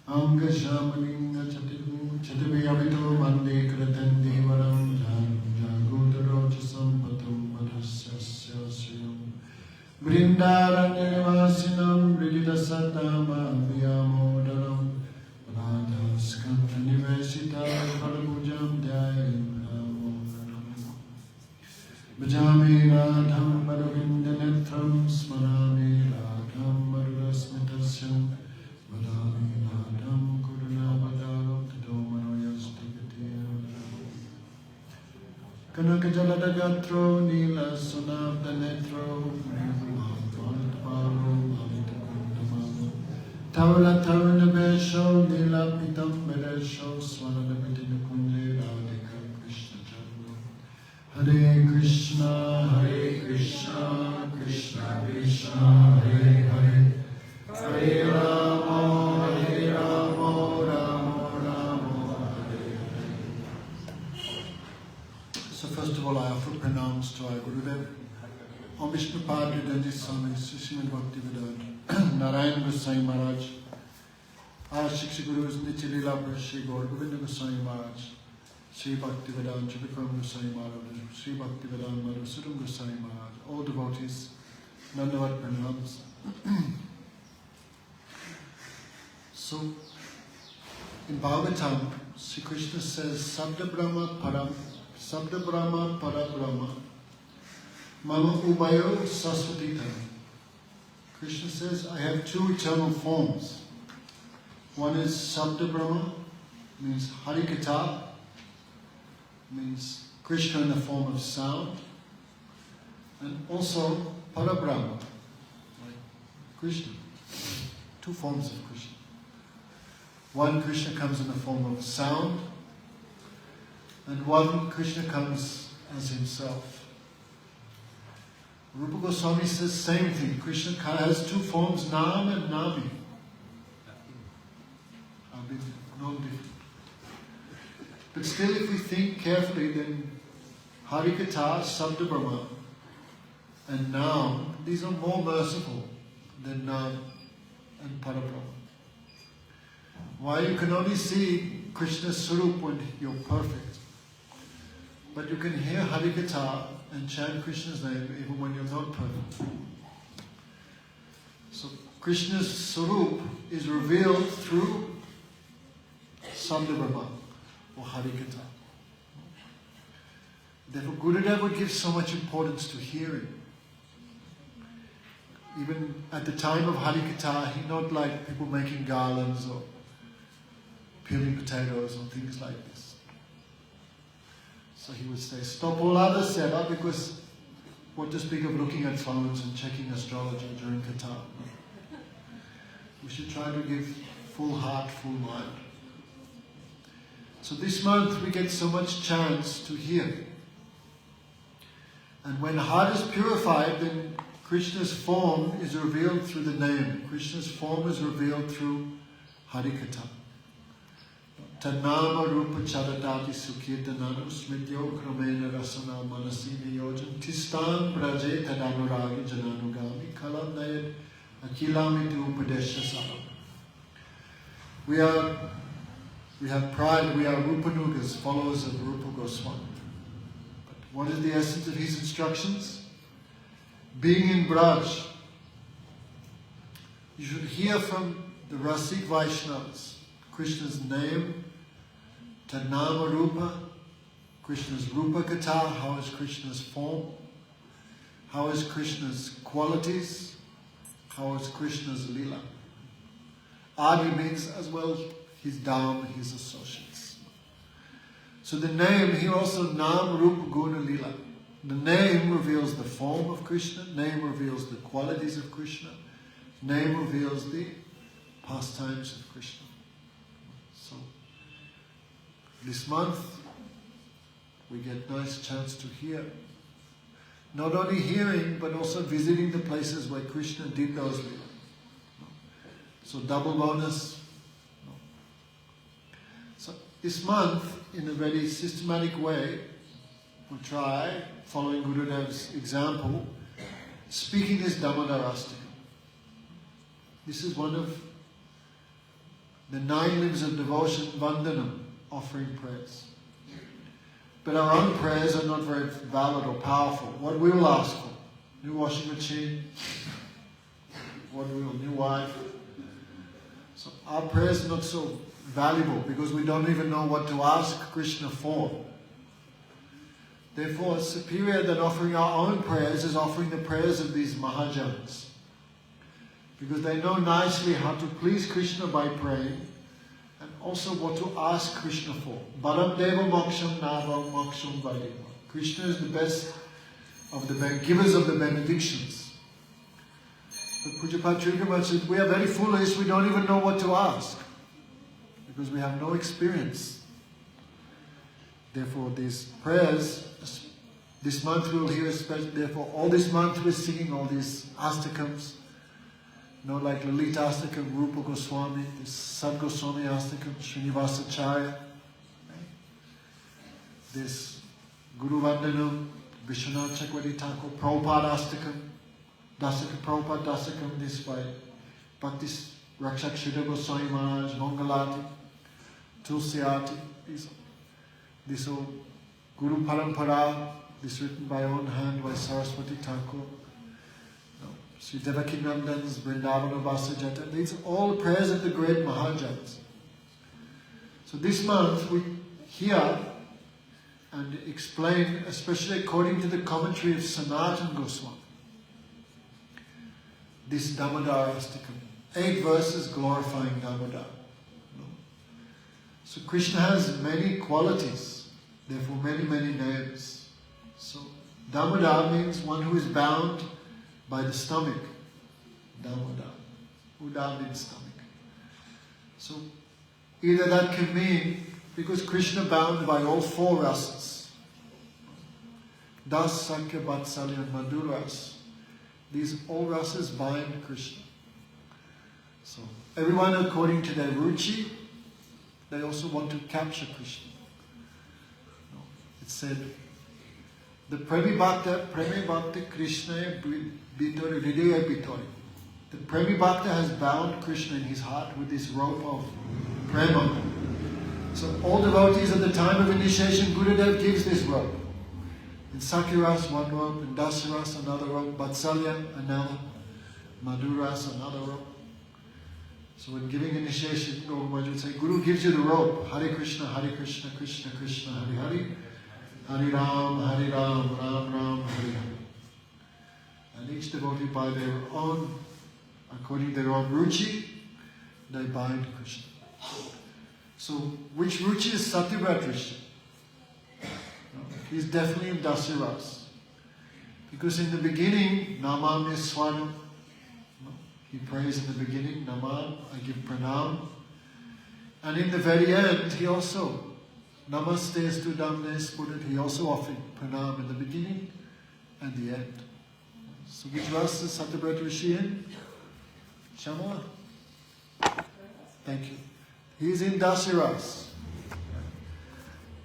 Anga Shamalinga Chativyavito Mande Kratan Devaram Jagodarojasam Patum Madhasya Siyam Vrindaranyavasinam Vrididasatama Vyamodaram Radhaskanda Nivesita Parabhujam Dhyayam Namodaram Bhajami Radham Madhavindanetram Smarami Radham Madhurasmitasyam Vadami Radham Kurunavadaram Tadomanoyastikatiyam Kanakajaladagatro Nila Sunabdanetro Tavla Tavanabesho Nila Pitam Bedesho Swanadapitinkunje Radhika Krishna Chandra Hare Krishna Krishna Krishna Hare Hare Hare Rama Rama Rama Hare Hare. So first of all I offer pranams to our Gurudev, Om Vishnu Padre Swami Srimad Bhaktivedanta Narayan Goswami Maharaj, our Shiksha Gurus Nitya Leela Shri Gaur Govinda Goswami Maharaj, Sri Bhaktivedanta Vikram Goswami Maharaj, Sri Bhaktivedanta Madhusudan Goswami Maharaj, all devotees, Nandavat Pranams. So, in Bhagavatam, Sri Krishna says, Sabda Brahma Para Brahma, Mama Ubayo Saswatitam. Krishna says, I have two eternal forms. One is Sabda Brahma, means Harikata, means Krishna in the form of sound, and also Parabrahma, like Krishna. Two forms of Krishna. One Krishna comes in the form of sound, and one Krishna comes as himself. Rupa Goswami says same thing. Krishna has two forms, Nam and Nami. No different. But still, if we think carefully, then Harikata, Sabda Brahma, and Nam, these are more merciful than Nam and Parabrahma. Why? You can only see Krishna's Swarup when you're perfect. But you can hear Harikata and chant Krishna's name even when you're not perfect. So Krishna's Swarup is revealed through Sabda Brahma or Harikata. Therefore Gurudev would give so much importance to hearing. Even at the time of Harikata, he not like people making garlands or peeling potatoes or things like this. So he would say, stop all other seva, because what to speak of looking at phones and checking astrology during Kata. We should try to give full heart, full mind. So this month we get so much chance to hear. And when heart is purified, then Krishna's form is revealed through the name. Krishna's form is revealed through Harikata. Tanama rupa charatati sukirtananu smityo kramena rasana manasi niyojan tistan praje tadanuragi jananugami kalam nayad akilamitu upadesha saram. We have pride, we are Rupanugas, followers of Rupa Goswami. But what is the essence of his instructions? Being in Braj, you should hear from the Rasik Vaishnavas Krishna's name, Tanama Rupa, Krishna's Rupa Kata, how is Krishna's form, how is Krishna's qualities, how is Krishna's Leela. Adi means as well his Dham, his associates. So the name, here also Nam Rupa Guna Leela. The name reveals the form of Krishna, name reveals the qualities of Krishna, name reveals the pastimes of Krishna. So this month we get nice chance to hear. Not only hearing, but also visiting the places where Krishna did those leela. So double bonus. So this month, in a very systematic way, we'll try, following Gurudev's example, speaking this Damodarastakam. This is one of the 9 limbs of devotion, Vandanam, offering prayers. But our own prayers are not very valid or powerful. What we will ask for? New washing machine? What we will? New wife? So our prayers are not so valuable because we don't even know what to ask Krishna for. Therefore, superior than offering our own prayers is offering the prayers of these Mahajans. Because they know nicely how to please Krishna by praying and also what to ask Krishna for. Baram Deva Moksham Navam Moksham Vadima. Krishna is the best of the givers of the benedictions. But Pujapad Srikama said, we are very foolish, we don't even know what to ask. Because we have no experience. Therefore, these prayers, this month we will hear especially, therefore all this month we're singing all these astakams. Like Lalita Astakam, Rupa Goswami, this Sad Goswami Astakam, Srinivasacharya, this Guru Vandanam, Vishwanath Chakravarti Thakur, Prabhupada Astakam, Dasaka Prabhupada Dasakam, this by Bhakti Rakshak Shrita Goswami Maharaj, Mangalati, Tulsiati, this all Guru Parampara, this written by own hand by Saraswati Thakur. Sri Devakinandan's Vrindavana Vasajata. These are all prayers of the great Mahajans. So this month we hear and explain, especially according to the commentary of Sanatana Goswami, this Damodarastakam. 8 verses glorifying Damodar. So Krishna has many qualities, therefore many names. So Damodar means one who is bound by the stomach. Damodar. Udar means stomach. So either that can mean because Krishna bound by all 4 rasas. Das, Sakya, Vatsalya and Madhuras. These all rasas bind Krishna. So everyone according to their ruchi, they also want to capture Krishna. It said, the Premi Bhakta Krishna Bitori, Hridaya Bitori. The Premi Bhakta has bound Krishna in his heart with this rope of Prema. So all devotees at the time of initiation, Gurudev gives this rope. In Sakiras, one rope, in Dasaras, another rope, Vatsalya, another, Madhuras, another rope. So when giving initiation, Gopal would say, Guru gives you the rope. Hare Krishna, Krishna Krishna, Hare Hare. Hare Ram, Ram Ram, Hare Hare. And each devotee by their own, according to their own ruchi, they bind Krishna. So which ruchi is Satyavrat Rishi? He's definitely in Dasiras. Because in the beginning, Namam is Swanam. He prays in the beginning, Namam, I give pranam. And in the very end, he also, Namaste Stu Damne Spurit, he also offered pranam in the beginning and the end. So which verse is Satyavrat Rishi in? Shama? Thank you. He's in Dasiras.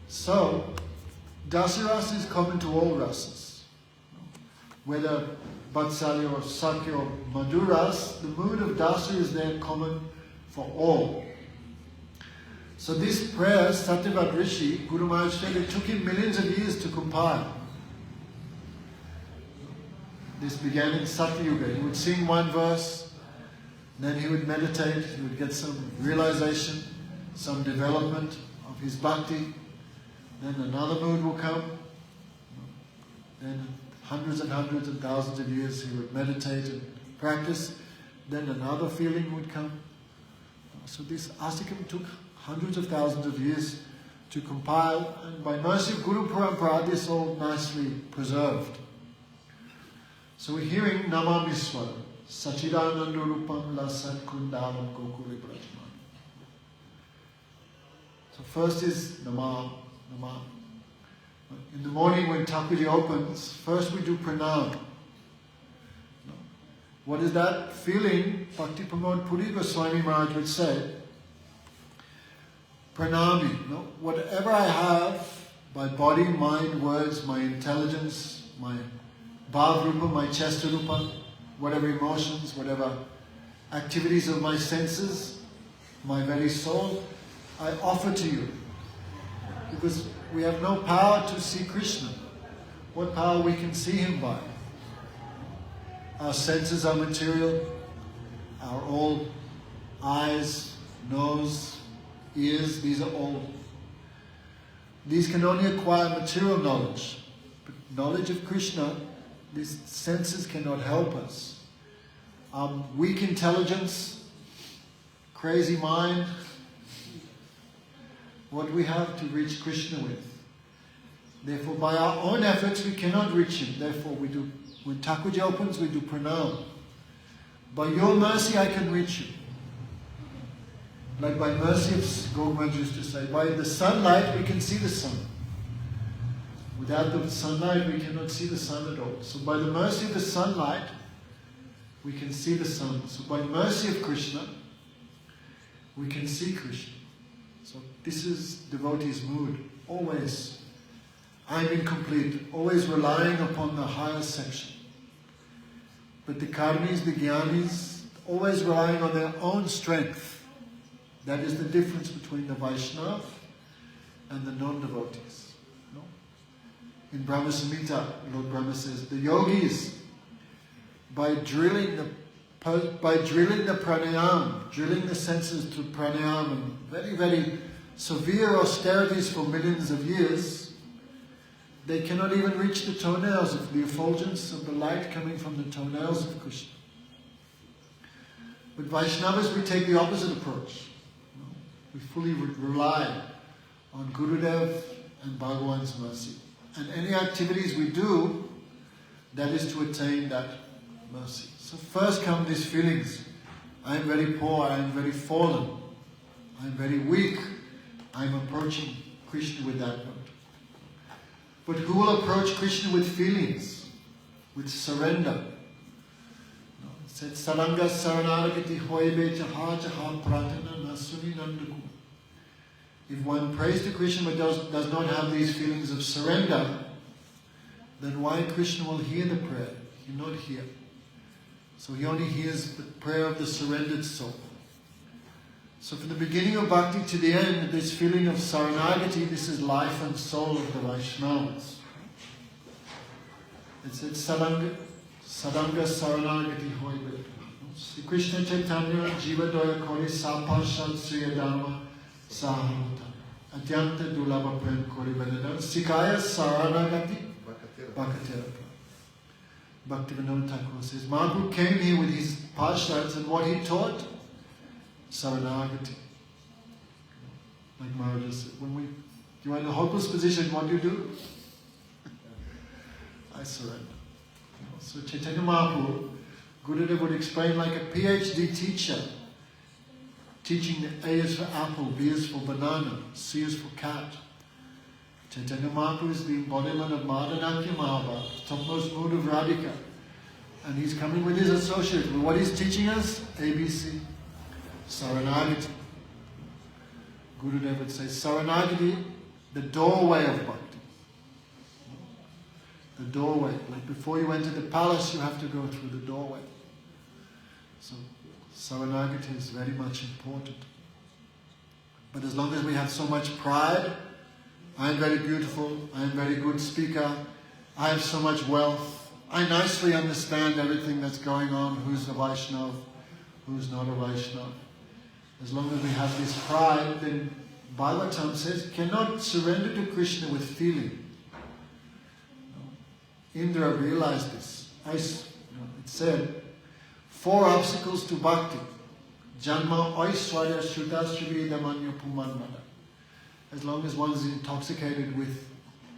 So, Dasiras is common to all rasas. Whether Vatsalya or Sakya or Madhuras, the mood of Dasa is there common for all. So this prayer, Satyavrat Rishi, Guru Maharaj said it took him millions of years to compile. This began in Satyuga. He would sing one verse, then he would meditate, he would get some realization, some development of his bhakti. Then another mood will come. Then hundreds and thousands of years he would meditate and practice. Then another feeling would come. So this Astakam took hundreds of thousands of years to compile, and by mercy of Guru Parampara, this all nicely preserved. So we're hearing Namamiswaram, Sachidananda Rupam Lasat Kundalam Gokuri Brajman. So first is Namam. In the morning when Thakurji opens, first we do pranam. What is that feeling? Bhakti Pramod Puri Goswami Maharaj would say, pranami, whatever I have, my body, mind, words, my intelligence, my bhav rupa, my chesta rupa, whatever emotions, whatever activities of my senses, my very soul, I offer to you. Because we have no power to see Krishna. What power we can see him by? Our senses are material. Our all eyes, nose, ears, these are all. These can only acquire material knowledge. But knowledge of Krishna, these senses cannot help us. Weak intelligence, crazy mind, what do we have to reach Krishna with? Therefore, by our own efforts, we cannot reach him. Therefore, we do, when Thakurji opens, we do pranam. By your mercy, I can reach you. Like by mercy, Gopal used to say, by the sunlight, we can see the sun. Without the sunlight, we cannot see the sun at all. So by the mercy of the sunlight, we can see the sun. So by mercy of Krishna, we can see Krishna. So this is devotee's mood. Always, I'm incomplete. Always relying upon the higher section. But the karmis, the jnanis, always relying on their own strength. That is the difference between the Vaishnava and the non-devotees. No? In Brahma Samhita, Lord Brahma says, the yogis, by drilling the pranayam, drilling the senses to pranayam, and very, very severe austerities for millions of years, they cannot even reach the toenails of the effulgence of the light coming from the toenails of Krishna. But Vaishnavas, we take the opposite approach. We fully rely on Gurudev and Bhagavan's mercy. And any activities we do, that is to attain that mercy. So first come these feelings. I am very poor, I am very fallen, I am very weak. I am approaching Krishna with that note. But who will approach Krishna with feelings, with surrender? It said, Saranga Saranaragati Hoibe Jaha Jaha Pratana Nasuni Nandaku. If one prays to Krishna but does not have these feelings of surrender, then why Krishna will hear the prayer? He will not hear. So he only hears the prayer of the surrendered soul. So from the beginning of bhakti to the end, this feeling of Saranagati, this is life and soul of the Vaishnavas. It said Sadanga Saranagati Hoibe. Sri Krishna Chaitanya Jiva Doya Kori Sapa Shad Sriya Dharma Sahamata Atyanta Dulaba Prem Kori Vedadam Sikaya Saranagati Bhakatera. Bhaktivinoda Thakur says, Mahaprabhu came here with his parshads, and what he taught? Saranagati. Like Maharaj said, when you are in a hopeless position, what do? I surrender. So Chaitanya Mahaprabhu, Gurudev would explain like a PhD teacher, teaching that A is for apple, B is for banana, C is for cat. Chaitanya Mahaprabhu is the embodiment of Madhanakya Mahabharata, topmost mood of Radhika. And he's coming with his associates. With what he's teaching us? ABC. Saranagati. Gurudev would say, Saranagati, the doorway of bhakti. The doorway. Like before you enter the palace, you have to go through the doorway. So Saranagati is very much important. But as long as we have so much pride, I am very beautiful, I am a very good speaker, I have so much wealth, I nicely understand everything that's going on, who's a Vaishnava, who's not a Vaishnava. As long as we have this pride, then Bhagavatam says, cannot surrender to Krishna with feeling. Indra realized this. It said, 4 obstacles to bhakti. Janma oiswarya shrudasrivi damanya pumanmana. As long as one is intoxicated with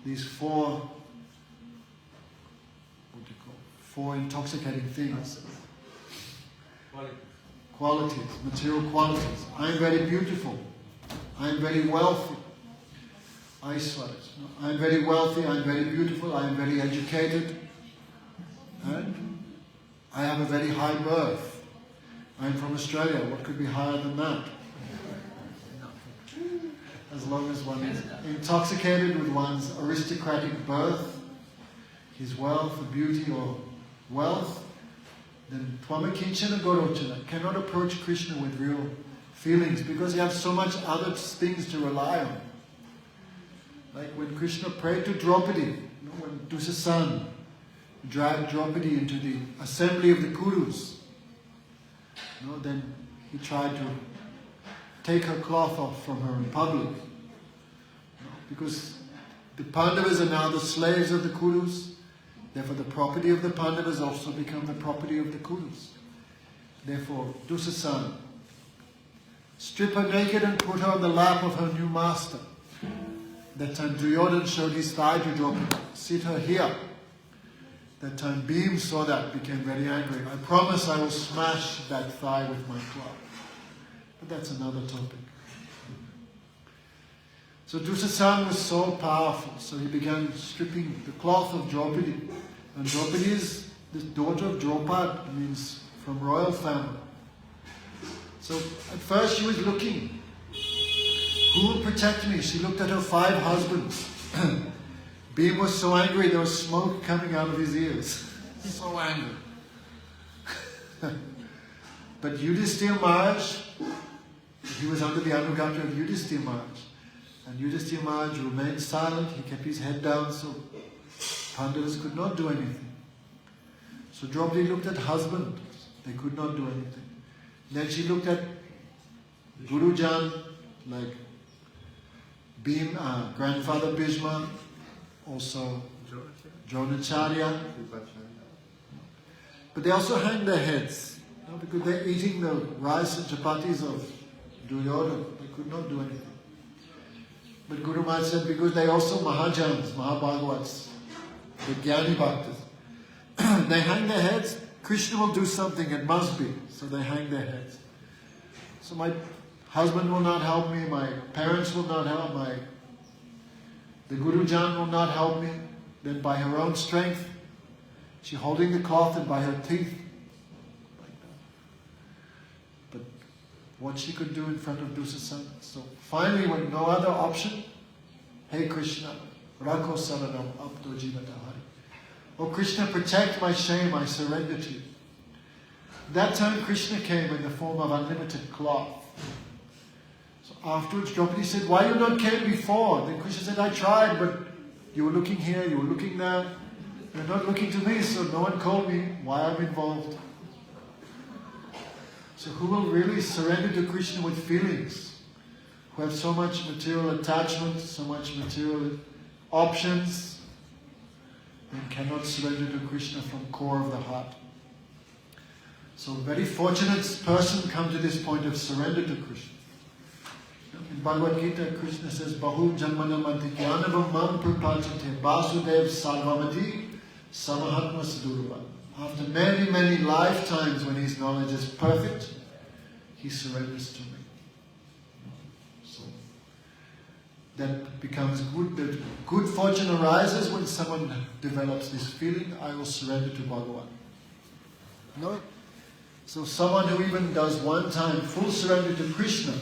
these 4 intoxicating things. Qualities, material qualities. I am very beautiful. I am very wealthy. I am very wealthy, I am very beautiful, I am very educated. And I have a very high birth. I am from Australia. What could be higher than that? As long as one is intoxicated with one's aristocratic birth, his wealth, or beauty, or wealth, then Twamakinchana Gorochana cannot approach Krishna with real feelings, because you have so much other things to rely on. Like when Krishna prayed to Draupadi, when Dusasan dragged Draupadi into the assembly of the Kurus, then he tried to take her cloth off from her in public. Because the Pandavas are now the slaves of the Kurus, therefore the property of the Pandavas also become the property of the Kurus. Therefore, Dusasan stripped her naked and put her on the lap of her new master. That time Duryodhana showed his thigh to Draupadi. Sit her here. That time Bhim saw that, became very angry. I promise I will smash that thigh with my club. But that's another topic. So Dusasan was so powerful, so he began stripping the cloth of Draupadi. And Draupadi is the daughter of Draupad, means from royal family. So at first she was looking, who will protect me? She looked at her 5 husbands. Bhim was so angry, there was smoke coming out of his ears. So angry. But Yudhishthira Maharaj, he was under the Anugata of Yudhishthira Maharaj. And Yudhishthira Maharaj remained silent, he kept his head down, so Pandavas could not do anything. So Draupadi looked at husband, they could not do anything. Then she looked at Gurujan, like grandfather Bhishma, also Dronacharya. But they also hang their heads, because they're eating the rice and chapatis of Duryodhana. They could not do anything. But Guru Maharaj said, because they also Mahajans, Mahabhagavats, the Jnani Bhaktas, they hang their heads, Krishna will do something, it must be. So they hang their heads. So my husband will not help me, my parents will not help, the Gurujan will not help me. Then by her own strength, she holding the cloth and by her teeth, like that. But what she could do in front of Dusasan. So finally, when no other option, hey Krishna, Rakho Saranam Apto Jivatahari. Oh Krishna, protect my shame, I surrender to you. That time Krishna came in the form of unlimited cloth. So afterwards Draupadi said, why you not came before? Then Krishna said, I tried, but you were looking here, you were looking there. You're not looking to me, so no one called me. Why I'm involved? So who will really surrender to Krishna with feelings? Who have so much material attachment, so much material options, and cannot surrender to Krishna from core of the heart. So a very fortunate person come to this point of surrender to Krishna. In Bhagavad Gita, Krishna says, Bahu Janmanamanti Jnanavam Mam Prapachate Basudev Sarvamati Samahatma Sadurva. After many, many lifetimes when his knowledge is perfect, he surrenders to me. So that becomes good. That good fortune arises when someone develops this feeling, I will surrender to Bhagavan. No? So someone who even does one time full surrender to Krishna,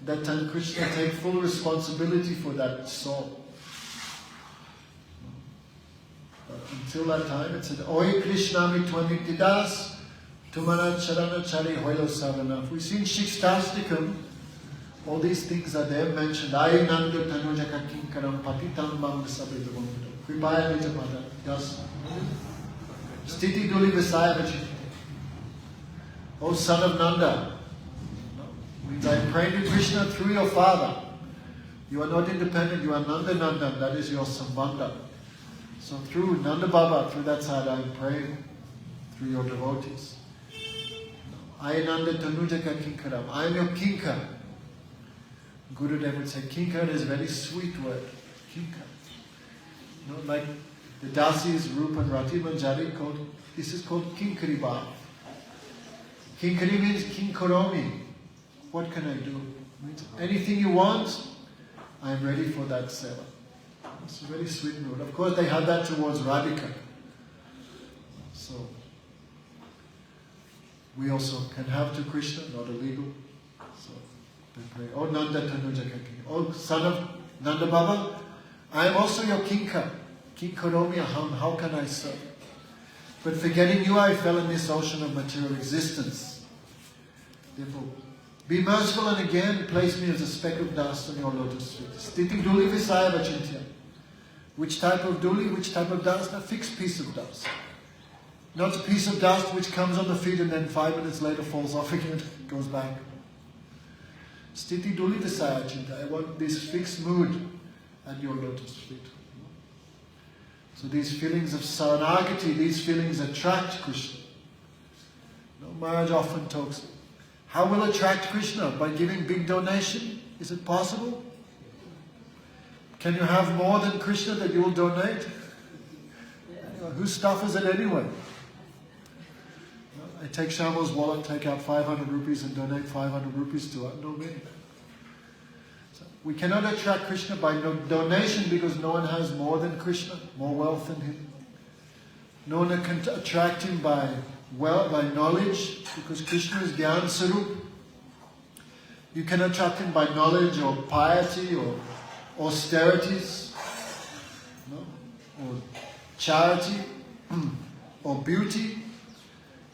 that time Krishna takes full responsibility for that soul. But until that time it said, Oi Krishna mi tvanitidas, tumana charana chari hoilo savana. If we see in Shikshtastikam, all these things are there mentioned. Ai nando tanujaka kinkaram patitam mam sabridavamudam. Kripaya nijapada. Yes. Stiti duli visayavachi. O son of Nanda, means I pray to Krishna through your father. You are not independent, you are Nanda Nandan, that is your Sambandha. So through Nanda Baba, through that side I am praying through your devotees. I Nanda Tanujaka Kinkaram, I am your Kinkar. Gurudev would say, Kinkar is a very sweet word. Kinkar. You know, like the Dasis, Rupa and Rati Manjari, this is called Kinkari Bhav. Kinkari means Kinkoromi. What can I do? It means anything you want, I am ready for that seva. It's a very sweet note. Of course, they had that towards Radhika. So, we also can have to Krishna, not illegal. So, they pray, Oh Nanda Tanujaka King. Oh son of Nanda Baba, I am also your Kinkar. Kinkoromi aham, how can I serve? But forgetting you, I fell in this ocean of material existence. Therefore, Be merciful and again place me as a speck of dust on your lotus feet. Stiti duli visaya vachintya. Which type of duli, which type of dust? A fixed piece of dust. Not a piece of dust which comes on the feet and then 5 minutes later falls off again, goes back. Stiti duli visaya vachintya. I want this fixed mood at your lotus feet. So these feelings of saranagati, these feelings attract Krishna. Maharaj often talks, how will attract Krishna? By giving big donation? Is it possible? Can you have more than Krishna that you will donate? Whose stuff is it anyway? I take Shamal's wallet, take out 500 rupees and donate 500 rupees to her. No meaning. So we cannot attract Krishna by no donation because no one has more than Krishna, more wealth than him. No one can attract him by knowledge, because Krishna is Gyan Sarup. You can attract him by knowledge or piety or austerities, or charity or beauty.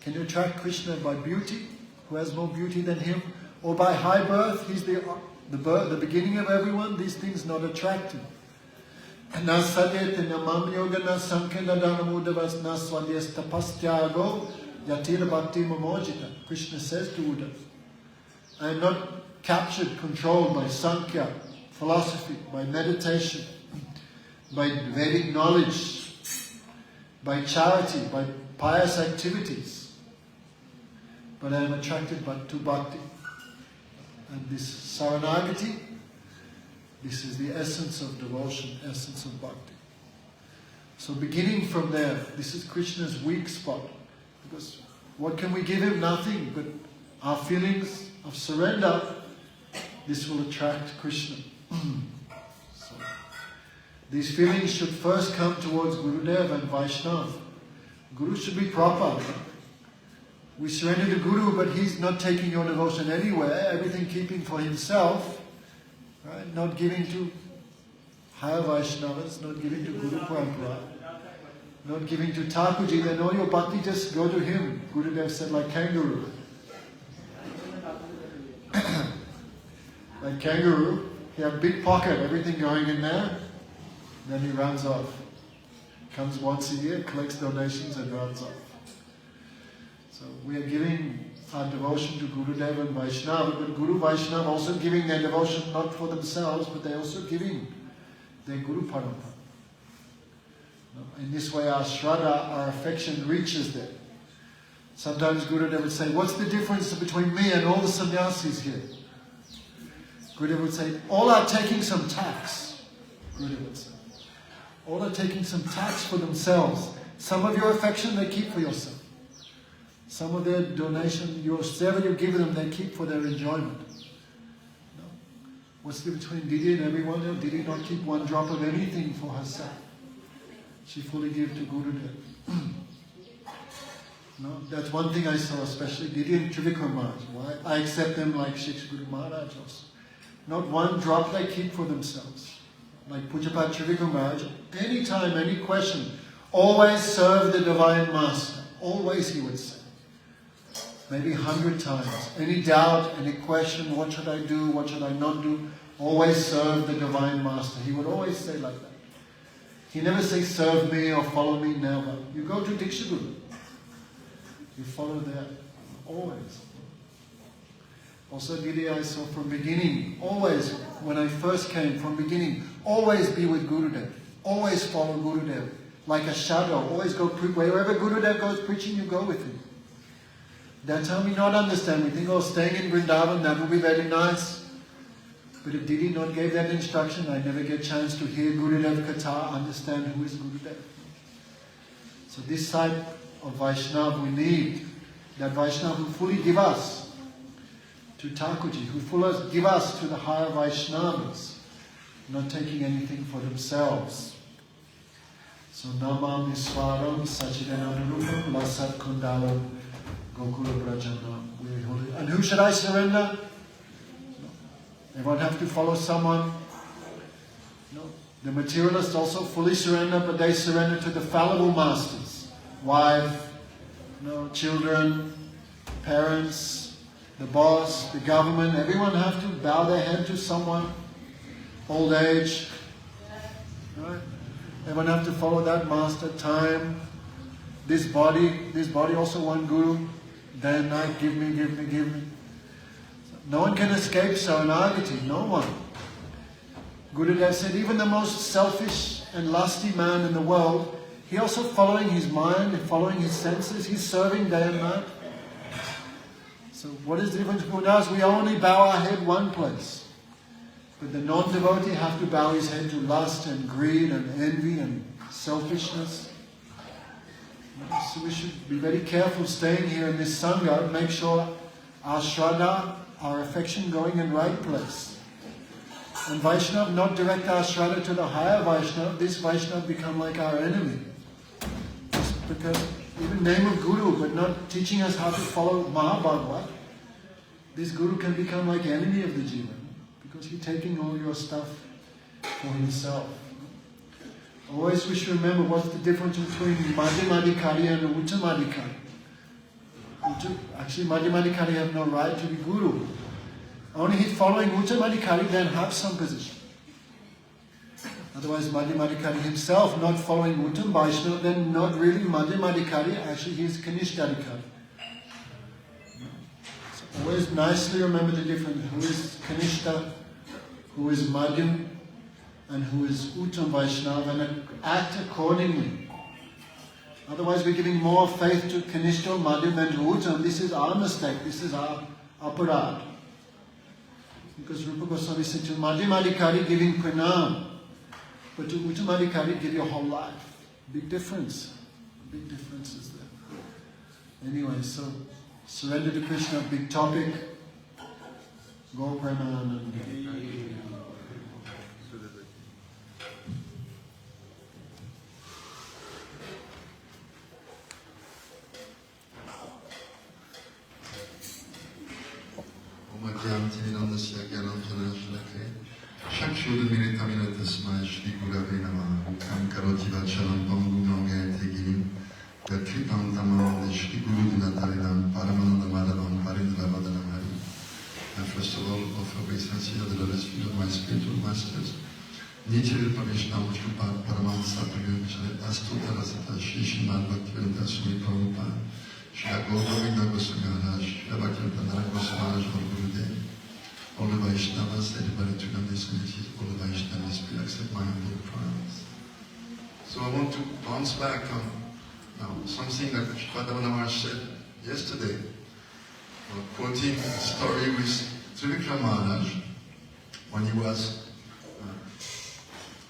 Can you attract Krishna by beauty? Who has more beauty than him? Or by high birth? He's the beginning of everyone. These things not attractive. Na sadyate na mam yoga na sankena danamudavas na swadyas tapastyago yatira bhakti mamojita. Krishna says to Uddhava, I am not captured, controlled by Sankhya, philosophy, by meditation, by Vedic knowledge, by charity, by pious activities, but I am attracted to bhakti. And this saranagati, this is the essence of devotion, essence of bhakti. So beginning from there, this is Krishna's weak spot. Because what can we give him? Nothing, but our feelings of surrender. This will attract Krishna. So, these feelings should first come towards Gurudev and Vaishnava. Guru should be proper. We surrender to Guru, but he's not taking your devotion anywhere, everything keeping for himself. Right? Not giving to higher Vaishnavas, not giving to Guru Parampara, not giving to Thakurji, then all your bhakti just go to him. Gurudev said, like kangaroo. Like kangaroo, he has a big pocket, everything going in there, then he runs off. Comes once a year, collects donations and runs off. So we are giving our devotion to Gurudev and Vaishnava, but Guru Vaishnava also giving their devotion not for themselves, but they're also giving their Guru Parampara. In this way our Shraddha, our affection reaches there. Sometimes Gurudev would say, what's the difference between me and all the sannyasis here? Gurudev would say, all are taking some tax. Gurudev would say, all are taking some tax for themselves. Some of your affection they keep for yourself. Some of their donation, whatever you give them, they keep for their enjoyment. No. What's the difference between Didi and everyone else? Didi not keep one drop of anything for herself. She fully gives to Gurudev. No, that's one thing I saw, especially Didi and Trivikram Maharaj. Why? I accept them like Shiksh Guru Maharaj also. Not one drop they keep for themselves. Like Pujapat Trivikram Maharaj, any time, any question, always serve the Divine Master. Always, he would say. Maybe 100 times. Any doubt, any question, what should I do, what should I not do? Always serve the Divine Master. He would always say like that. He never say serve me or follow me, never. You go to Diksha Guru. You follow there. Always. Also Didi I saw from beginning, always, when I first came from beginning, always be with Gurudev. Always follow Gurudev. Like a shadow. Always go, wherever Gurudev goes preaching, you go with him. That's how we not understand. We think, oh, staying in Vrindavan, that would be very nice. But if Didi not gave that instruction, I never get a chance to hear Gurudev Katha, understand who is Gurudev. So this type of Vaishnava we need. That Vaishnava who fully give us to Thakurji, who fully give us to the higher Vaishnavas, not taking anything for themselves. So Namam Niswaram Sachidananurupam Lasat Kundalam Gokula Brajana. And who should I surrender? No. Everyone have to follow someone? No. The materialists also fully surrender, but they surrender to the fallible masters. Wife, children, parents, the boss, the government, everyone have to bow their head to someone. Old age, right? Everyone have to follow that master. Time, this body also one guru. Day and night, give me, give me, give me. No one can escape Saranagati, no one. Gurudev said even the most selfish and lusty man in the world, he also following his mind and following his senses, he's serving day and night. So what is the difference between us? We only bow our head one place. But the non-devotee have to bow his head to lust and greed and envy and selfishness. So we should be very careful staying here in this Sangha, make sure our Shraddha, our affection going in right place. And Vaishnava, not direct our Shraddha to the higher Vaishnava, this Vaishnava become like our enemy. Just because, even name of Guru, but not teaching us how to follow Mahabhagavad, this Guru can become like enemy of the Jiva, because he's taking all your stuff for himself. Always we should remember what's the difference between Madhyamadikari and Uttamadikari. Actually, Madhyamadikari have no right to be Guru. Only he's following Uttamadikari, then have some position. Otherwise, Madhyamadikari himself not following Uttam Vaishnava, then not really Madhyamadikari, actually he is Kanishtadikari. So always nicely remember the difference. Who is Kanishta, who is Madhyam, and who is Uttam Vaishnava, and act accordingly. Otherwise we're giving more faith to Kanishta, Madhyam than to Uttam. This is our mistake, this is our aparad. Because Rupa Goswami said to Madhyamadikari giving pranam, but to Uttamadikari give your whole life. Big difference. Big difference is there. Anyway, so surrender to Krishna, big topic. Go Premananda. Chaque jour de Militamina Tasma, Shri Gurave Nama, Kam Karoti Vachalam Pangu Manga Tegini, Yatripam Tamam, Shri Guru Dinatarinam, Paramananda Madhavam, Parindra Vadanamari. I first of all offer very sincere adoration of my spiritual masters. Nichir Pavishna Mushrupa, Paramansa Pagyovichalet, Astuta Rasata, Shri Shimad Bhaktivedanta Swami Prabhupada, Shri Govinda Goswami Maharaj, Shri Bhaktivedanta Goswami Gurudev. All the Vaishnavas, everybody to know this community, all the Vaishnavas, please accept my humble prayers. So I want to bounce back on now something that Damodarastakam Maharaj said yesterday, quoting a story with Trivikram Maharaj when he was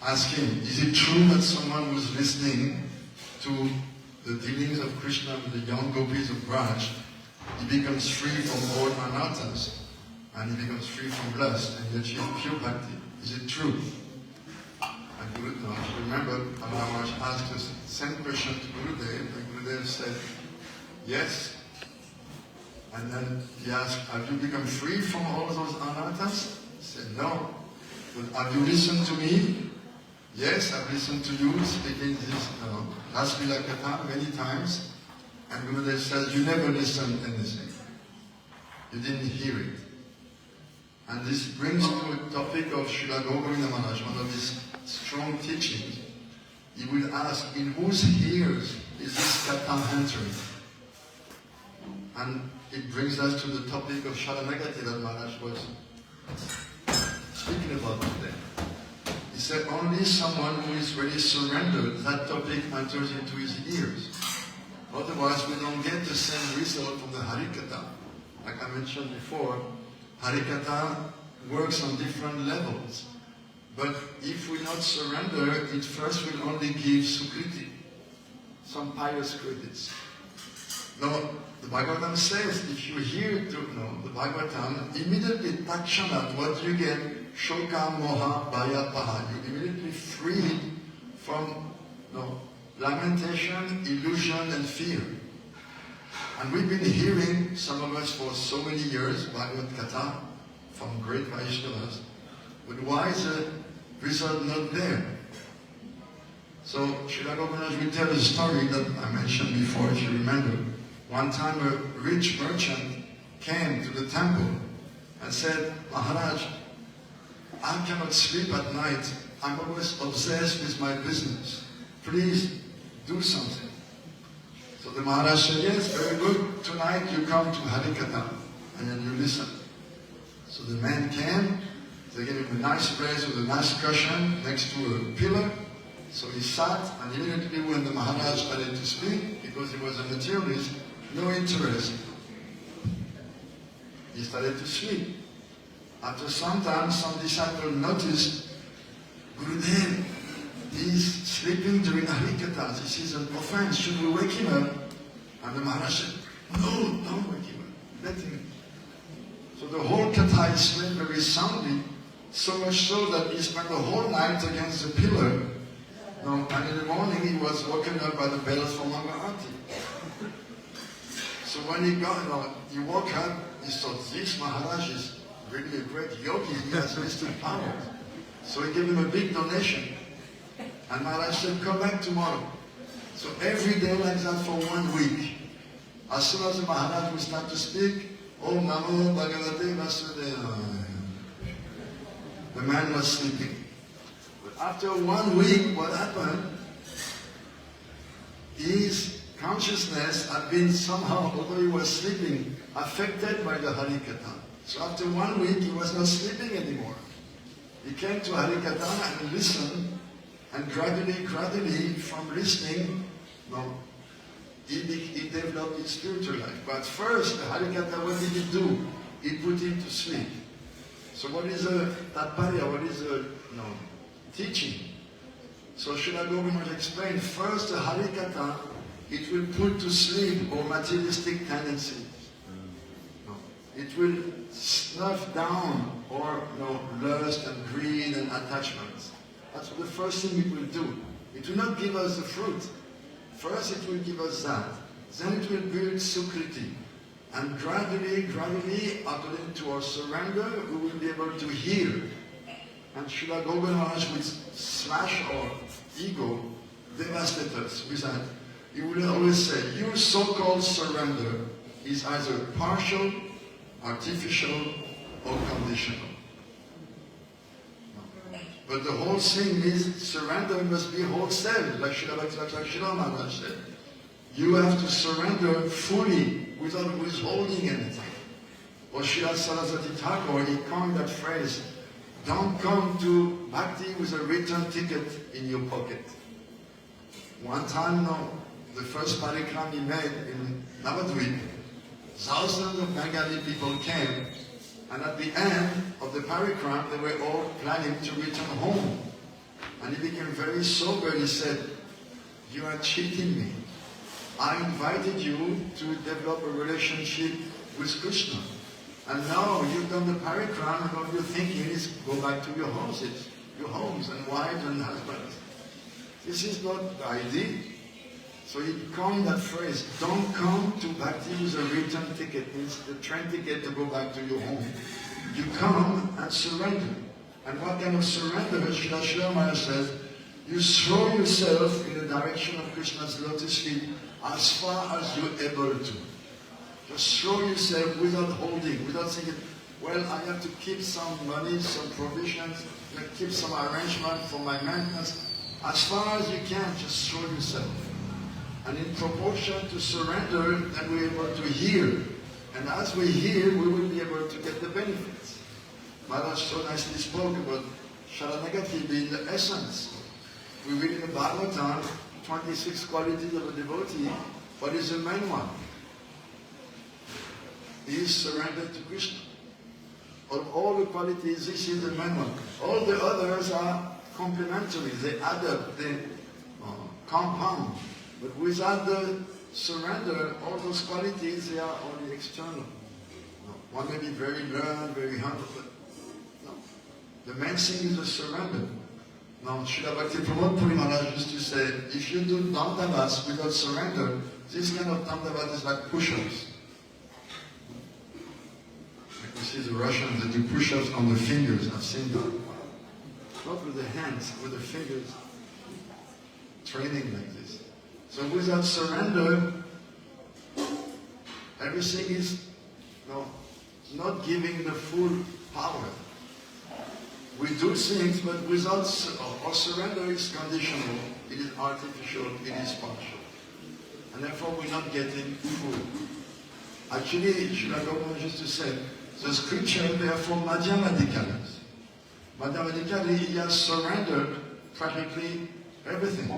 asking, is it true that someone was listening to the dealings of Krishna with the young gopis of Braj, he becomes free from all anarthas? And he becomes free from lust and he achieves pure bhakti. Is it true? And Gurudev, remember, Damodarastakam Maharaj asked the same question to Gurudev, and Gurudev said, yes. And then he asked, have you become free from all those anarthas? He said, no. But have you listened to me? Yes, I've listened to you speaking this Rasmila Katha many times. And Gurudev says, you never listened anything. You didn't hear it. And this brings to a topic of Srila Govinda Maharaj, one of his strong teachings. He will ask, in whose ears is this katha entering? And it brings us to the topic of Sharanagati that Maharaj was speaking about today. He said, only someone who is really surrendered, that topic enters into his ears. Otherwise, we don't get the same result from the Harikatha. Like I mentioned before, Harikatha works on different levels. But if we not surrender, it first will only give sukriti, some pious credits. No, the Bhagavatam says, if you hear the Bhagavatam, immediately takshanat, what you get, shoka, moha, bhaya, paha. You immediately freed from lamentation, illusion, and fear. And we've been hearing, some of us for so many years, Bhagavad Katha from great Vaishnavas, but why is the result not there? So Srila Govinda will tell a story that I mentioned before, if you remember. One time a rich merchant came to the temple and said, Maharaj, I cannot sleep at night. I'm always obsessed with my business. Please do something. So the Maharaj said, yes, very good. Tonight you come to Harikatha and then you listen. So the man came. They gave him a nice place with a nice cushion next to a pillar. So he sat, and immediately when the Maharaj started to speak, because he was a materialist, no interest, he started to sleep. After some time, some disciple noticed, Gurudev, he's sleeping during Harikatha. This is an offense. Should we wake him up? And the Maharaj said, no, don't wake him up. Let him. So the whole Katha is played very soundly, so much so that he spent the whole night against the pillar. And in the morning he was woken up by the bells from Manga Aarti. So when he woke up, he thought, this Maharaj is really a great yogi, he has mystic power. So he gave him a big donation. And Maharaj said, come back tomorrow. So every day like that for 1 week. As soon as the Maharaj would start to speak, Om Namo Bhagavate Vasudevaya, the man was sleeping. But after 1 week, what happened? His consciousness had been somehow, although he was sleeping, affected by the Harikatha. So after 1 week, he was not sleeping anymore. He came to Harikatha and listened, and gradually, from listening, he developed his spiritual life. But first, the Harikatha, what did he do? He put him to sleep. So what is a tatparya? What is a teaching? So Srila Govinda explained, first the Harikatha, it will put to sleep our materialistic tendencies. It will snuff down our lust and greed and attachments. That's the first thing it will do. It will not give us the fruit. First it will give us that. Then it will build sukriti. And gradually, according to our surrender, we will be able to hear. And Srila Govinda Maharaj will smash our ego, devastate us with that. He will always say, your so-called surrender is either partial, artificial, or conditional. But the whole thing is, surrender must be wholesale, like Srila Maharaj said. You have to surrender fully, without withholding anything. Or Srila Saraswati Thakur, he coined that phrase, don't come to Bhakti with a return ticket in your pocket. One time, the first parikram he made in Navadvip, thousands of Bengali people came, and at the end of the parikram, they were all planning to return home. And he became very sober. He said, you are cheating me. I invited you to develop a relationship with Krishna. And now you've done the parikram, and all you're thinking is go back to your homes and wives and husbands. This is not the idea. So he coined that phrase, don't come to Bhakti with a return ticket, means the train ticket to go back to your home. You come and surrender. And what kind of surrender? Srila Maharaj says, you throw yourself in the direction of Krishna's lotus feet as far as you're able to. Just throw yourself without holding, without thinking, well, I have to keep some money, some provisions, keep some arrangement for my maintenance. As far as you can, just throw yourself. And in proportion to surrender, then we're able to hear. And as we hear, we will be able to get the benefits. Maharaj so nicely spoke about Sharanagati being the essence. We read in the Bhagavatam 26 qualities of a devotee. What is the main one? He is surrendered to Krishna. Of all the qualities, this is the main one. All the others are complementary. They add up, they compound. But without the surrender, all those qualities, they are only external. One may be very learned, very humble, but no. The main thing is the surrender. Now, Srila Bhakti Pramod Puri Maharaj used to say, if you do dandavats without surrender, this kind of dandavat is like push-ups. Like you see the Russians, they do push-ups on the fingers. I've seen that. Not with the hands, with the fingers. Training like this. So without surrender, everything is No, not giving the full power. We do things, but without, our surrender is conditional, it is artificial, it is partial. And therefore we're not getting full. Actually, Srila just to say, the scripture, therefore, Madhyamadikanas. Madhyamadikana, he has surrendered practically everything.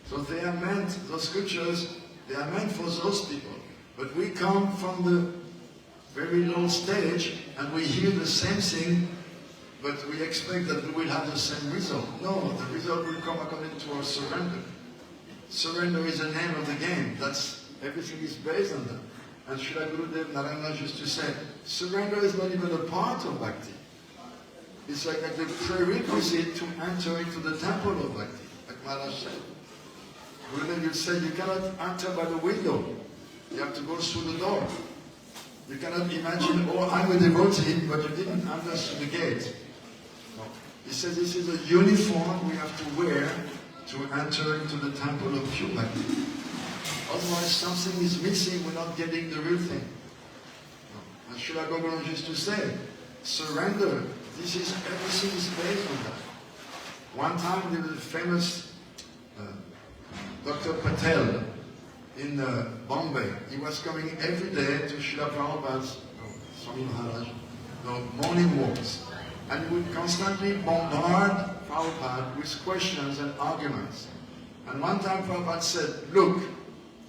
So they are meant, those scriptures, they are meant for those people. But we come from the very low stage and we hear the same thing, but we expect that we will have the same result. No, the result will come according to our surrender. Surrender is the name of the game. That's, everything is based on that. And Srila Gurudev Narayana used to say, surrender is not even a part of bhakti. It's like the prerequisite to enter into the temple of bhakti, like Maharaj said. Gurudev will say, you cannot enter by the window. You have to go through the door. You cannot imagine, oh, I'm a devotee, but you didn't enter through the gate. No. He says this is a uniform we have to wear to enter into the temple of pure bhakti. Otherwise, something is missing, we're not getting the real thing. No. And Srila Govinda used to say, surrender, this is, everything is based on that. One time there was a famous Dr. Patel in Bombay. He was coming every day to Srila Prabhupada's, Swami Maharaj, morning walks. And he would constantly bombard Prabhupada with questions and arguments. And one time Prabhupada said, look,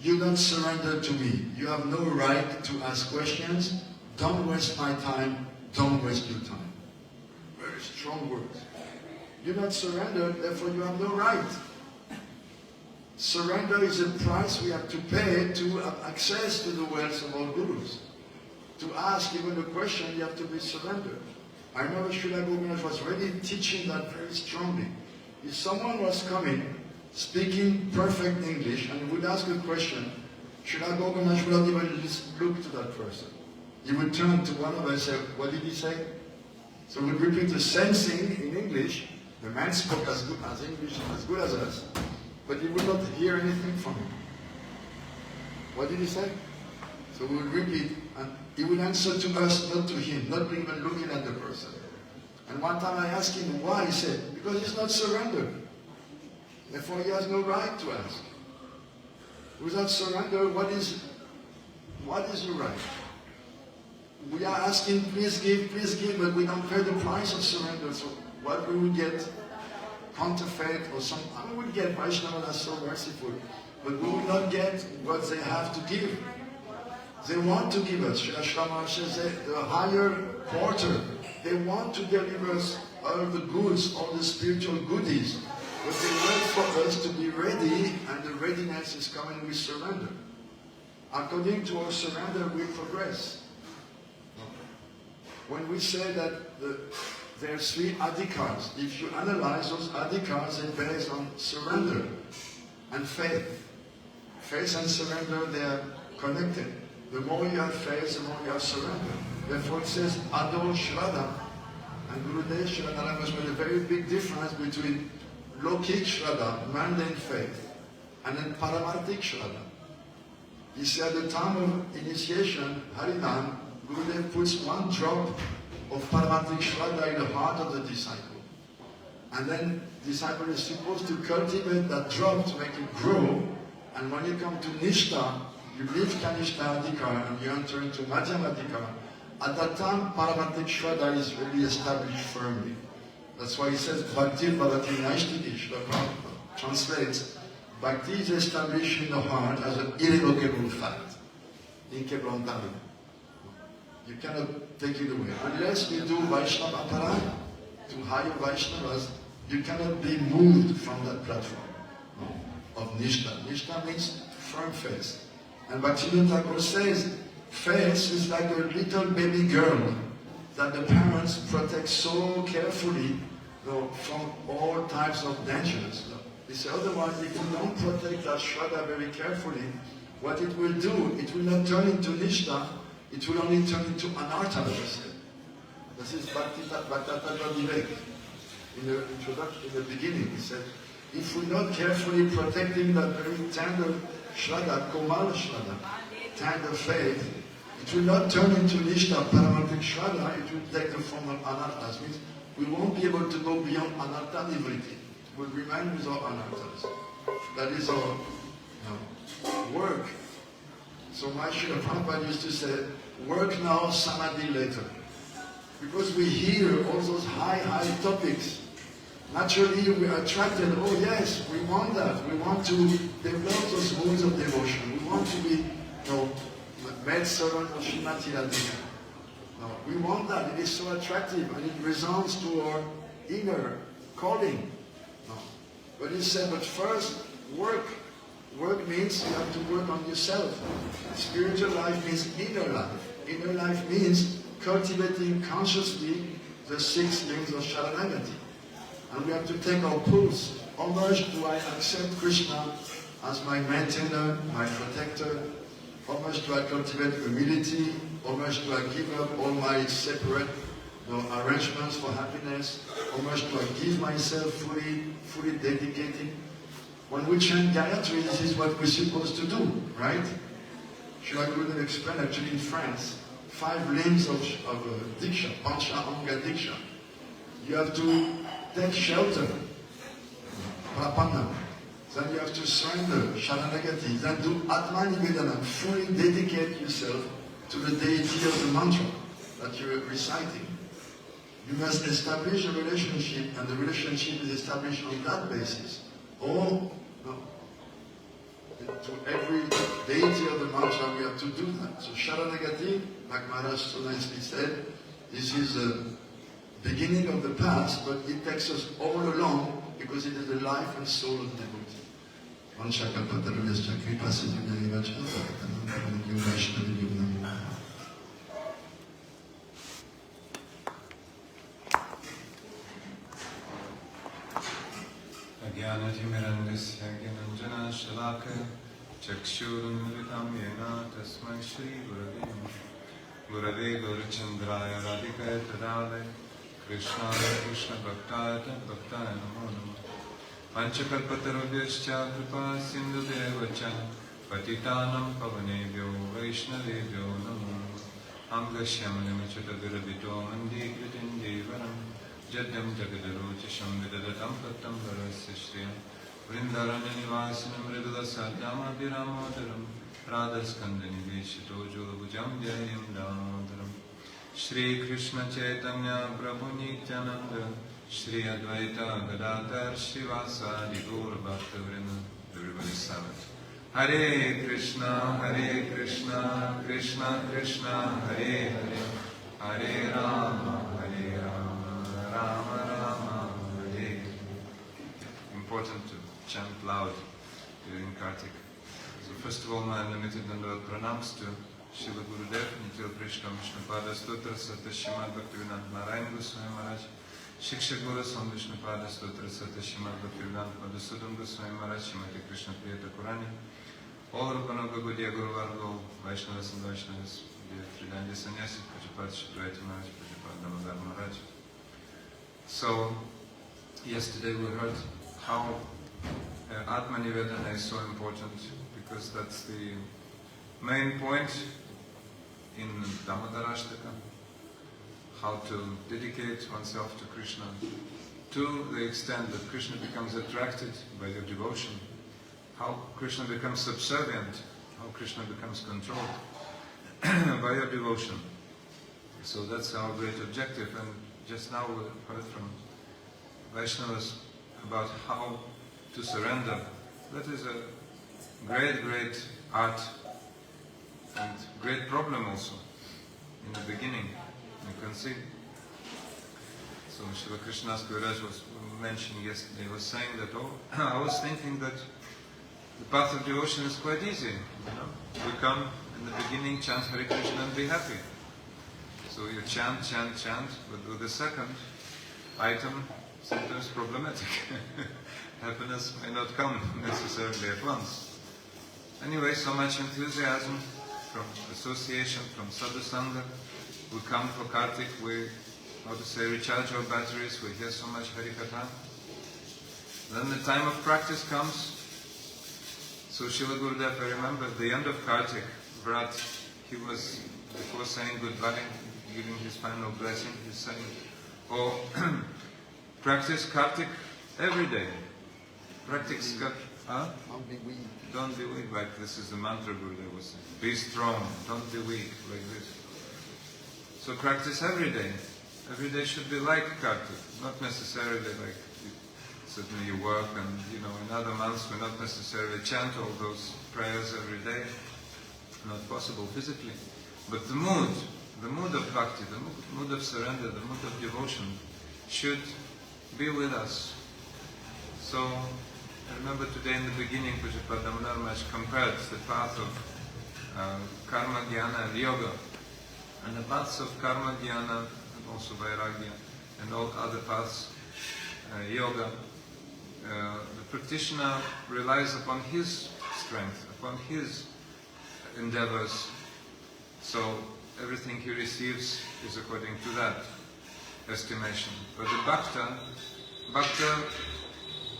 you don't surrender to me. You have no right to ask questions. Don't waste my time. Don't waste your time. Very strong words. You don't surrender, therefore you have no right. Surrender is a price we have to pay to have access to the wells of our gurus. To ask even a question, you have to be surrendered. I remember Srila Govinda was really teaching that very strongly. If someone was coming, speaking perfect English, and he would ask a question, Srila Govinda would not even look to that person. He would turn to one of us and say, what did he say? So we would repeat the same thing in English. The man spoke as good as English, as good as us. But he would not hear anything from him. What did he say? So we would repeat, and he would answer to us, not to him, not even looking at the person. And one time I asked him why, he said, because he's not surrendered. Therefore he has no right to ask. Without surrender, what is your right? We are asking, please give, but we don't pay the price of surrender. So what we will get? Counterfeit or some, we will get Vaishnavas are so merciful, but we will not get what they have to give. They want to give us, Shrama says, the higher porter, they want to deliver us all the goods, all the spiritual goodies, but they wait for us to be ready, and the readiness is coming with surrender. According to our surrender, we progress. When we say that there are three adhikars. If you analyze those adhikars, they're based on surrender and faith. Faith and surrender, they are connected. The more you have faith, the more you have surrender. Therefore it says, Ador Shraddha. And Gurudev Shraddha was made a very big difference between Lokik Shraddha, mundane faith, and then Paramarthik Shraddha. You see, at the time of initiation, Harinam, Gurudev puts one drop of Paramarthik Shraddha in the heart of the disciple. And then the disciple is supposed to cultivate that drop to make it grow. And when you come to Nishtha, you leave Kanishta Adhikar and you enter into Madhyama Adhikar. At that time, Paramarthik Shraddha is really established firmly. That's why he says, Bhakti Bhavati Naishtiki. Shraddha translates, Bhakti is established in the heart as an irrevocable fact. Inkebrantami. You cannot take it away. Unless you do Vaishnava Aparaya, to higher Vaishnavas, you cannot be moved from that platform of Nishtha. Nishtha means firm faith. And Bhaktivinoda Thakur says, faith is like a little baby girl that the parents protect so carefully from all types of dangers. He said, otherwise, if you don't protect that Shraddha very carefully, what it will do, it will not turn into Nishtha, it will only turn into Anartha. This is Bhaktatattva Vivek. In the introduction, in the beginning, he said, if we're not carefully protecting that very tender Shraddha, Komal Shraddha, tender faith, It will not turn into Nishta Paramatikshvara, it will take the form of anarthas. Means we won't be able to go beyond anartha nivriti. We'll remain with our anarthas. That is our work. So my Srila Prabhupada used to say, work now, samadhi later. Because we hear all those high topics. Naturally we are attracted, oh yes, we want that. We want to develop those modes of devotion. We want to be, maid servant of Srimati Radhika. We want that. It is so attractive and it resounds to our inner calling. But he said, but first, work. Work means you have to work on yourself. Spiritual life means inner life. Inner life means cultivating consciously the 6 limbs of Sharanagati. And we have to take our pulse. How much do I accept Krishna as my maintainer, my protector? How much do I cultivate humility? How much do I give up all my separate arrangements for happiness? How much do I give myself fully dedicated? When we chant Gayatri, this is what we're supposed to do, right? Srila Gurudev explained actually in France, 5 limbs of Diksha, Pancha Anga Diksha. You have to take shelter, Prapana. Then you have to surrender, Sharanagati. Then do Atma Nivedana, fully dedicate yourself to the deity of the mantra that you're reciting. You must establish a relationship, and the relationship is established on that basis. Or, to every deity of the mantra we have to do that. So Sharanagati, like Maharaj so nicely said, this is the beginning of the path, but it takes us all along because it is the life and soul of the devotee. Ajnanatimirandasya Gyananjana Shalaka Chakshurunmilitam Yena Tasmai Shri Gurave Gaurachandraya Radhikaya Tadale Krishnaya Krishna Bhaktaya Bhaktaya Namo Namo Panchakalpatarubhyascha Kripa Sindhudevacha Patitanam Pavanebhyo Vaishnavebhyo Namo Angashyamanimachuta Virabhito Mandi Kritin Devaram Jadyam Jagadarochisham Vidadatam Pattam Varasya Shriya Vrindaranya Nivasanam Mridula Satyam Adhiramodaram Radhaskandani Veshito Jolabhujam Jayam Damodaram Shri Krishna Chaitanya Prabhu Nityananda Shri Advaita Gadadhar Srivasadi Gaura Bhaktavrinda. Everybody silent. Hare Krishna, Krishna Krishna, Hare Hare, Hare Rama, Rama Rama, Hare. Important to chant loud during Kartik. So first of all, my unlimited Dandavat pranams to Srila Gurudev, Nikhil Prishna Vishnupada Stotra Sata Shrimad Bhaktivedanta Narayan Goswami Maharaj, Shiksha Guru Swami Vishnupada Stotra Sata Shrimad Bhaktivedanta Madhusudam Goswami Maharaj, Shrimati Krishna Priyata Kurani, all Rupanuga Gaudiya Guru Varga, Vaishnavas and Vaishnavas, the Tridandi Sannyasi, Pujapad Shridvaita Maharaj, Pujapad Damodar Maharaj. So, yesterday we heard how Atma Nivedana is so important, because that's the main point in Damodarastakam, how to dedicate oneself to Krishna to the extent that Krishna becomes attracted by your devotion, how Krishna becomes subservient, how Krishna becomes controlled by your devotion. So that's our great objective, and just now we heard from Vaishnavas about how to surrender. That is a great art and great problem also in the beginning, you can see. So Srila Krishnadas Kaviraj was mentioning yesterday, was saying that, I was thinking that the path of devotion is quite easy. We come in the beginning, chant Hare Krishna and be happy. So you chant, but with the second item, sometimes problematic. Happiness may not come necessarily at once. Anyway, so much enthusiasm from association, from sadhusanga. We come for Kartik, we, recharge our batteries, we hear so much Harikatha. Then the time of practice comes. So Srila Gurudev, I remember at the end of Kartik, Vrat, he was before saying goodbye, giving his final blessing, he's saying, oh, practice Kartik every day. Practice Kartik. Huh? Don't be weak. Don't be weak, like this is the mantra Gurudev was saying. Be strong, don't be weak, like this. So practice every day. Every day should be like Kartik, not necessarily like, certainly you work and, in other months we not necessarily chant all those prayers every day. Not possible physically. But the mood of bhakti, the mood of surrender, the mood of devotion should be with us. So, I remember today in the beginning, Pujapad Damodarastakam compared the path of karma, jnana and yoga. And the paths of karma, jnana, and also vairagya, and all other paths, yoga, the practitioner relies upon his strength, upon his endeavors. So everything he receives is according to that estimation. But the bhakta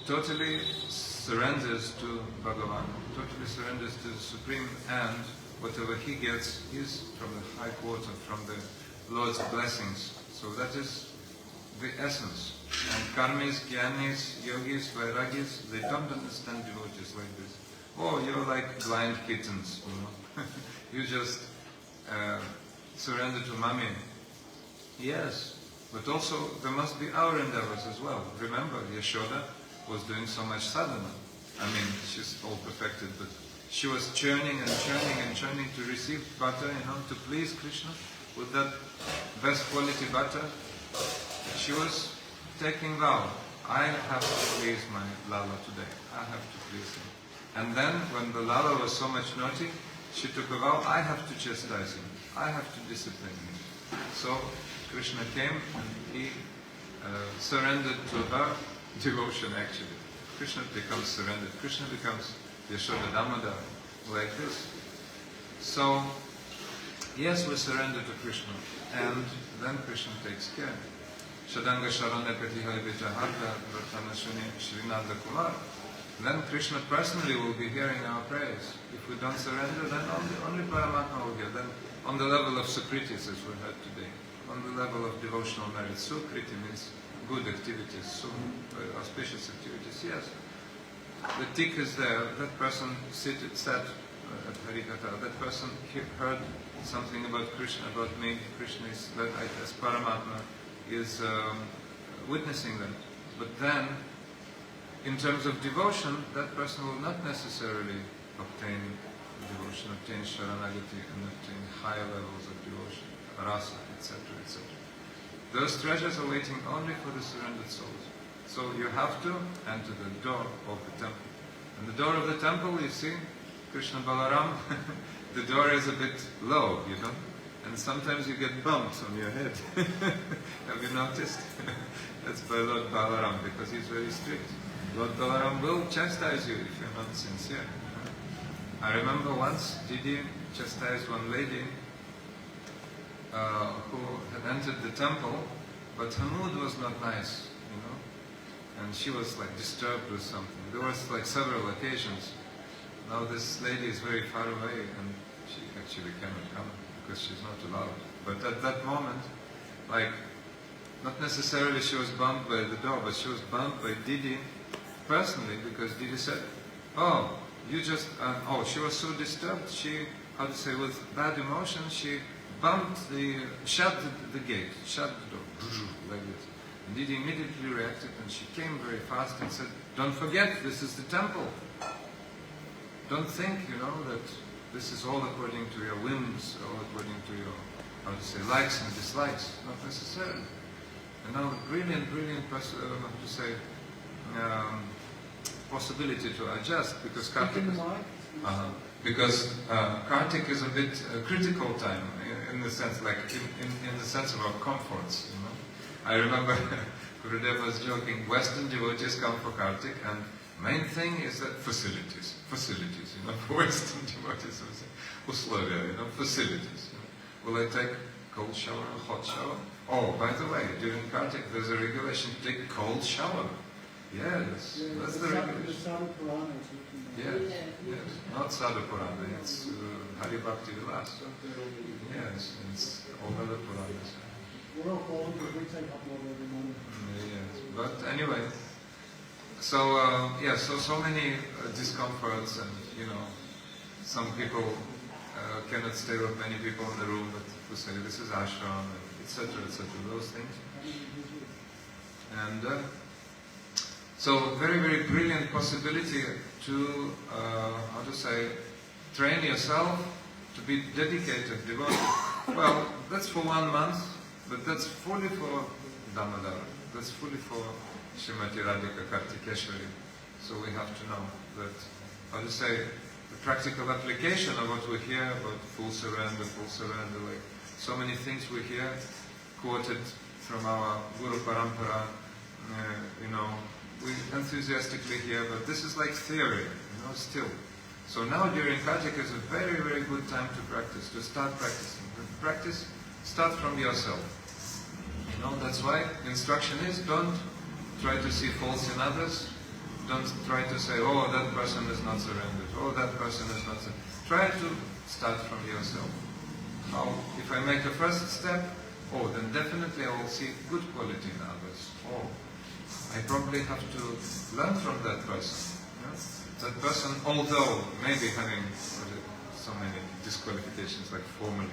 totally surrenders to Bhagavan, totally surrenders to the Supreme, and whatever he gets is from the high quarter, from the Lord's blessings. So that is the essence. And karmis, jnanis, yogis, vairagis, they don't understand devotees like this. Oh, you're like blind kittens, You just surrender to mommy. Yes, but also there must be our endeavors as well. Remember, Yashoda was doing so much sadhana. I mean, she's all perfected, but she was churning and churning and churning to receive butter, to please Krishna with that best quality butter. She was taking vow, I have to please my Lala today. I have to please him. And then, when the Lala was so much naughty, she took a vow, I have to chastise him. I have to discipline him. So, Krishna came and he surrendered to her devotion actually. Krishna becomes surrendered. Krishna becomes Yashoda Damodar, like this. So, yes, we surrender to Krishna, and then Krishna takes care. Shadanga Sharana Petihai Vijaharda Vartana Shuni Shrinanda Kumar. Then Krishna personally will be hearing our prayers. If we don't surrender, then only Paramatma will hear. Then on the level of Sukritis, as we heard today, on the level of devotional merit, Sukriti means good activities, auspicious activities, yes. The tick is there, that person sat at Harikatha, that person heard something about Krishna, about me, Krishna is, that I, as Paramatma, is witnessing that. But then, in terms of devotion, that person will not necessarily obtain devotion, obtain Sharanagati, and obtain higher levels of devotion, rasa, etc., etc. Those treasures are waiting only for the surrendered souls. So you have to enter the door of the temple. And the door of the temple, you see, Krishna Balaram, the door is a bit low, and sometimes you get bumps on your head. Have you noticed? That's by Lord Balaram, because he's very strict. Lord Balaram will chastise you if you're not sincere. I remember once Didi chastised one lady who had entered the temple, but her mood was not nice, and she was like disturbed with something. There was like several occasions. Now this lady is very far away and she actually cannot come because she's not allowed. But at that moment, like, not necessarily she was bumped by the door, but she was bumped by Didi personally, because Didi said, oh, you just, she was so disturbed, she, with bad emotion, she bumped shut the gate, shut the door, like this. And Didi immediately reacted and she came very fast and said, don't forget, this is the temple. Don't think, that this is all according to your whims, all according to your, likes and dislikes. Not necessarily. And now the brilliant possibility to adjust, because Kartik is a bit critical time in the sense, like in the sense of our comforts. I remember Gurudev was joking. Western devotees come for Kartik, and main thing is that facilities. For Western devotees, условия, facilities. Will I take cold shower or hot shower? Oh, by the way, during Kartik there's a regulation to take cold shower. Yes, Yeah, that's the the regulation. Sadhu Purana is looking at. Yes, yes. Not Sadhu Purana, it's Hari Bhakti Vilas. Yes, it's all other Puranas. We're all following because we take upload every morning. Yes, but anyway, so yeah, so many discomforts, and some people cannot stay with many people in the room, but who say this is ashram, etc., those things. And so very, very brilliant possibility to, train yourself to be dedicated, devoted. Well, that's for 1 month, but that's fully for Damodara. That's fully for Srimati Radhika Kartikeshwari. So we have to know that, the practical application of what we hear about full surrender, like so many things we hear quoted from our Guru Parampara, we enthusiastically hear, but this is like theory, still. So now during Kartika is a very, very good time to practice, to start practicing. Practice, start from yourself. That's why the instruction is, don't try to see faults in others. Don't try to say, oh, that person is not surrendered. Oh, that person is not surrendered. Try to start from yourself. How? If I make a first step, oh, then definitely I will see good quality in others. Oh, I probably have to learn from that person. That person, although maybe having so many disqualifications, like formally,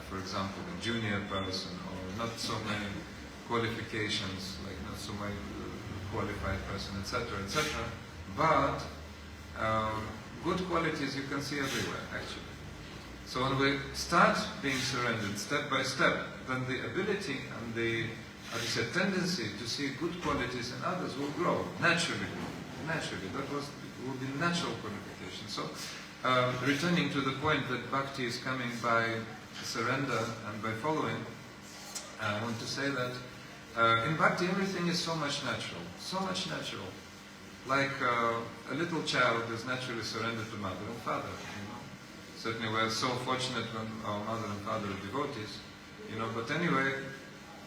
for example, a junior person, or not so many qualifications, like not so many qualified person, etc., but good qualities you can see everywhere, actually. So when we start being surrendered step by step, then the ability and the tendency to see good qualities in others will grow naturally. That will be natural qualification. So returning to the point that bhakti is coming by surrender and by following, I want to say that in bhakti everything is so much natural. Like a little child is naturally surrendered to mother and father. Certainly we're so fortunate when our mother and father are devotees. But anyway,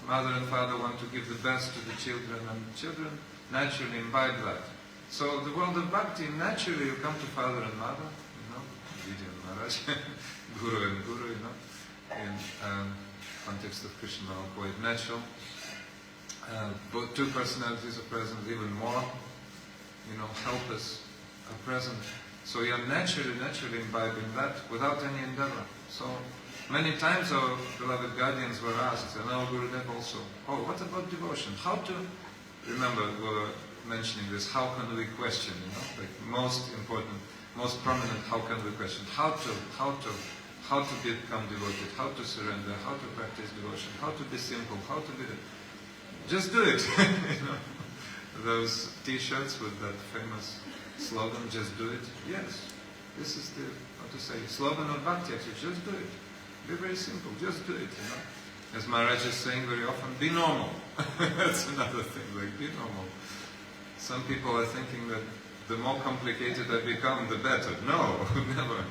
mother and father want to give the best to the children, and children naturally imbibe that. So the world of bhakti, naturally you come to father and mother, Vidya and Maharaj, Guru and Guru, in context of Krishna, quite natural. Both two personalities are present, even more, helpers are present. So you are naturally imbibing that without any endeavor. So many times our beloved guardians were asked, and our Gurudev also, oh, what about devotion? How to, remember, we were mentioning this, how can we question, like most important, most prominent, how can we question? How to become devoted, how to surrender, how to practice devotion, how to be simple, how to be, just do it. Those t-shirts with that famous slogan, just do it. Yes, this is the, slogan of bhakti, actually, just do it. Be very simple, just do it, As Maharaj is saying very often, be normal. That's another thing, like, be normal. Some people are thinking that the more complicated I become, the better. No, never.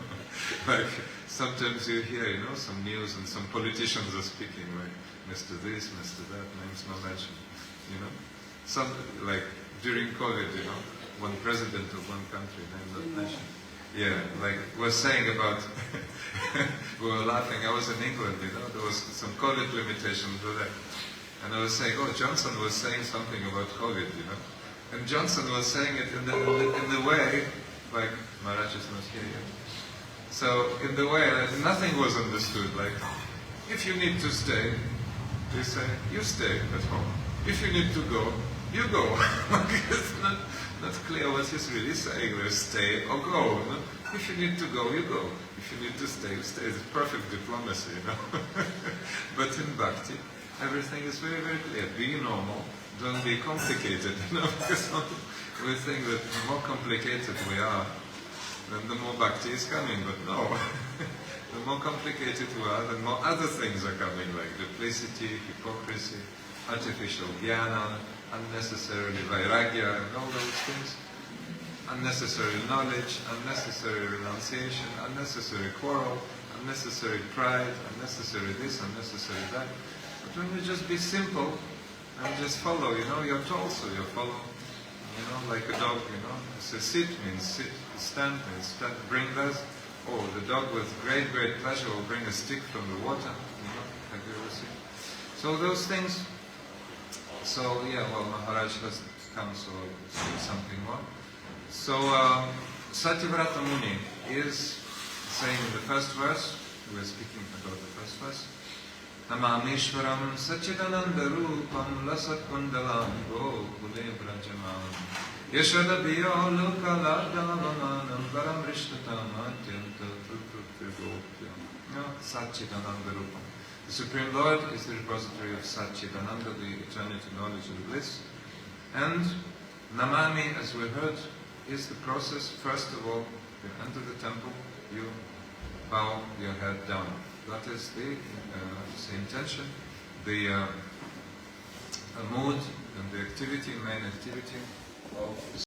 Like, sometimes you hear, some news and some politicians are speaking, like, Mr. This, Mr. that, names no mention, Some, like, during COVID, one president of one country, name not mention. Yeah, like, was saying about, we were laughing, I was in England, there was some COVID limitations with that. And I was saying, oh, Johnson was saying something about COVID, And Johnson was saying it in the way, like, Maharaj is not here yet. So, in the way that nothing was understood, like, if you need to stay, they say, you stay at home. If you need to go, you go. It's not clear what he's really saying, like, stay or go. If you need to go, you go. If you need to stay, you stay. It's perfect diplomacy, But in bhakti, everything is very, very clear. Be normal. Don't be complicated, because we think that the more complicated we are, then the more bhakti is coming, but no. The more complicated we are, the more other things are coming, like duplicity, hypocrisy, artificial jnana, unnecessarily vairagya, and all those things. Unnecessary knowledge, unnecessary renunciation, unnecessary quarrel, unnecessary pride, unnecessary this, unnecessary that. But when you just be simple, and just follow, you're told so, you follow like a dog, So sit means sit, stand means stand, bring us. Oh, the dog with great, great pleasure will bring a stick from the water, have you ever seen? So those things, Maharaj has come, so something more. So, Satyavrata Muni is saying in the first verse, we are speaking about the first verse, Namamishwaram Sachidananda Rupam Lasat Kundalam Gokule Brajaman Yashoda Biyo Luka Ladavamanam Varam Rishtatam Atyanta Trupruprigopyam Sachidananda Rupam. The Supreme Lord is the repository of Satchidananda, the eternity, knowledge and bliss. And Namami, as we heard, is the process. First of all, you enter the temple, you bow your head down. That is the intention, the mood and the activity, main activity of